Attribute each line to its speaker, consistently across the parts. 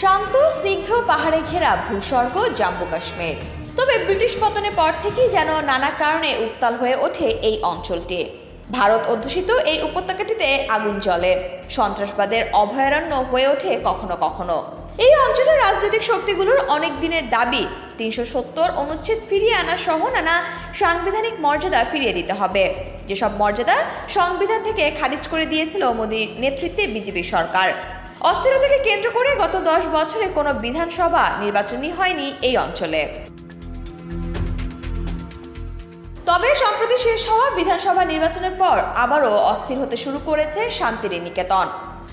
Speaker 1: শান্ত স্নিগ্ধ পাহাড়ে ঘেরা ভূস্বর্গ জম্মু কাশ্মীর। তবে ব্রিটিশ পতনের পর থেকেই যেন নানা কারণে উত্তাল হয়ে ওঠে এই অঞ্চলটি। ভারত অধ্যুষিত এই উপত্যকাটিতে আগুন জ্বলে, সন্ত্রাসবাদের অভয়ারণ্য হয়ে ওঠে কখনো কখনো। এই অঞ্চলের রাজনৈতিক শক্তিগুলোর অনেক দিনের দাবি ৩৭০ অনুচ্ছেদ ফিরিয়ে আনা সহ নানা সাংবিধানিক মর্যাদা ফিরিয়ে দিতে হবে, যেসব মর্যাদা সংবিধান থেকে খারিজ করে দিয়েছিল মোদীর নেতৃত্বে বিজেপি সরকার। অস্থিরতাকে কেন্দ্র করে গত ১০ বছরে কোনো বিধানসভা নির্বাচনই হয়নি এই অঞ্চলে। তবে সম্প্রতি শেষ হওয়া বিধানসভা নির্বাচনের পর আবারও অস্থির হতে শুরু করেছে শান্তিনিকেতন।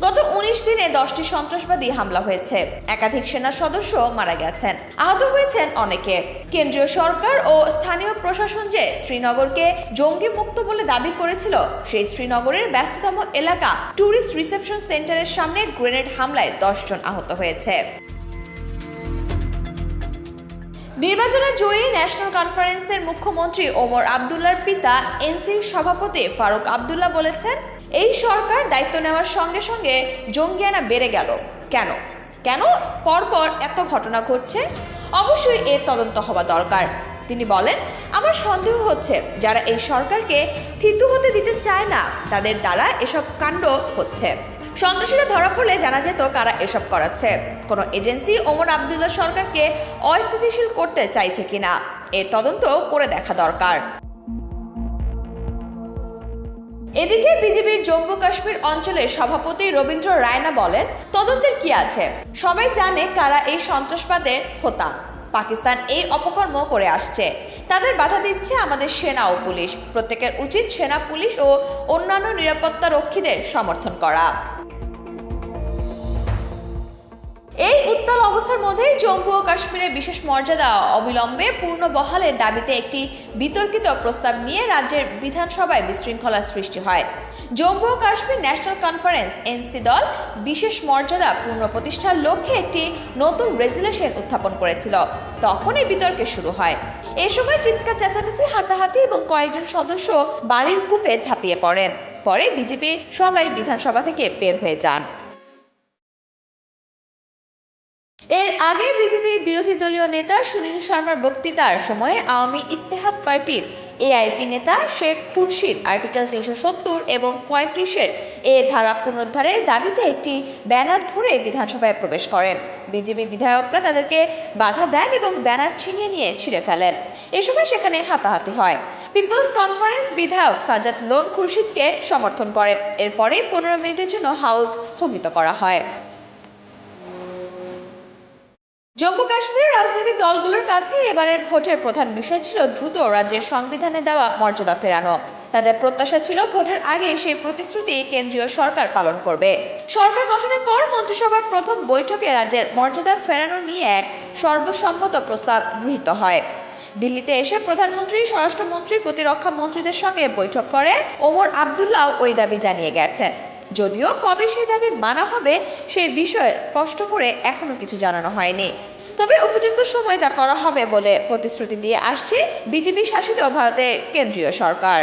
Speaker 1: গত ১৯ দিনে 10টি সন্ত্রাসবাদী হামলা হয়েছে, একাধিক সেনা সদস্য মারা গেছেন, আহত হয়েছেন অনেকে। কেন্দ্রীয় সরকার ও স্থানীয় প্রশাসন যে শ্রীনগরকে জঙ্গি মুক্ত বলে দাবি করেছিল, সেই শ্রীনগরের ব্যস্ততম এলাকা ট্যুরিস্ট রিসেপশন সেন্টারের সামনে গ্রেনেড হামলায় 10 জন আহত হয়েছে। নির্বাচনে জয়ী ন্যাশনাল কনফারেন্সের মুখ্যমন্ত্রী ওমর আবদুল্লার পিতা এনসির সভাপতি ফারুক আবদুল্লাহ বলেছেন, এই সরকার দায়িত্ব নেওয়ার সঙ্গে সঙ্গে জঙ্গিয়ানা বেড়ে গেল। কেন পরপর এত ঘটনা ঘটছে? অবশ্যই এর তদন্ত হওয়া দরকার। তিনি বলেন, আমার সন্দেহ হচ্ছে যারা এই সরকারকে থিতু হতে দিতে চায় না, তাদের দ্বারা এসব কাণ্ড হচ্ছে। সন্ত্রাসীরা ধরা পড়লে জানা যেত কারা এসব করাচ্ছে। কোনো এজেন্সি ওমর আবদুল্লাহ সরকারকে অস্থিতিশীল করতে চাইছে কিনা, এর তদন্ত করে দেখা দরকার। এদিকে বিজেপির জম্মু কাশ্মীর অঞ্চলের সভাপতি রবীন্দ্র রায়না বলেন, তদন্তের কি আছে, সবাই জানে কারা এই সন্ত্রাসবাদের হোতা। পাকিস্তান এই অপকর্ম করে আসছে, তাদের বাধা দিচ্ছে আমাদের সেনা ও পুলিশ। প্রত্যেকের উচিত সেনা, পুলিশ ও অন্যান্য নিরাপত্তা রক্ষীদের সমর্থন করা। এই উত্তাল অবস্থার মধ্যেই জম্মু ও কাশ্মীরের বিশেষ মর্যাদা অবিলম্বে পূর্ণ বহালের দাবিতে একটি বিতর্কিত প্রস্তাব নিয়ে রাজ্যের বিধানসভায় বিশৃঙ্খলার সৃষ্টি হয়। জম্মু ও কাশ্মীর ন্যাশনাল কনফারেন্স এনসি দল বিশেষ মর্যাদা পূর্ণ প্রতিষ্ঠার লক্ষ্যে একটি নতুন রেজুলেশন উত্থাপন করেছিল। তখন এই বিতর্কে শুরু হয়। এ সময় চিৎকার চেঁচামেচি, হাতাহাতি এবং কয়েকজন সদস্য বাড়ির কূপে ঝাঁপিয়ে পড়েন। পরে বিজেপির সবাই বিধানসভা থেকে বের হয়ে যান। এর আগে বিজেপির বিরোধী দলীয় নেতা সুনীল শর্মার বক্তৃতার সময় আওয়ামী ইত্তেহাদ পার্টির এআইপি নেতা শেখ খুরশিদ আর্টিকেল ৩৭০ এবং ৩৫-এর এ ধারা পুনরুদ্ধারের দাবিতে একটি ব্যানার ধরে বিধানসভায় প্রবেশ করেন। বিজেপি বিধায়করা তাদেরকে বাধা দেন এবং ব্যানার ছিনিয়ে নিয়ে ছিঁড়ে ফেলেন। এ সময় সেখানে হাতাহাতি হয়। পিপলস কনফারেন্স বিধায়ক সাজ্জাদ লোন খুরশিদকে সমর্থন করেন। এরপরে 15 মিনিটের জন্য হাউস স্থগিত করা হয়। জম্মু কাশ্মীরের রাজনৈতিক দলগুলোর কাছে এবারের ভোটের প্রধান বিষয় ছিল দ্রুত রাজ্যের সংবিধানে দেওয়া মর্যাদা ফেরানো। তাদের প্রত্যাশা ছিল ভোটের আগে সেই প্রতিশ্রুতি কেন্দ্রীয় সরকার পালন করবে। সরকার গঠনের পর মন্ত্রিসভার প্রথম বৈঠকে রাজ্যের মর্যাদা ফেরানো নিয়ে এক সর্বসম্মত প্রস্তাব গৃহীত হয়। দিল্লিতে এসে প্রধানমন্ত্রী, স্বরাষ্ট্রমন্ত্রী, প্রতিরক্ষা মন্ত্রীদের সঙ্গে বৈঠক করে ওমর আবদুল্লাহ ওই দাবি জানিয়ে গেছেন। যদিও কবে সেই দাবি মানা হবে সেই বিষয়ে স্পষ্ট করে এখনো কিছু জানানো হয়নি। তবে উপযুক্ত সময় তা করা হবে বলে প্রতিশ্রুতি দিয়ে আসছে বিজেপি শাসিত ভারতের কেন্দ্রীয় সরকার।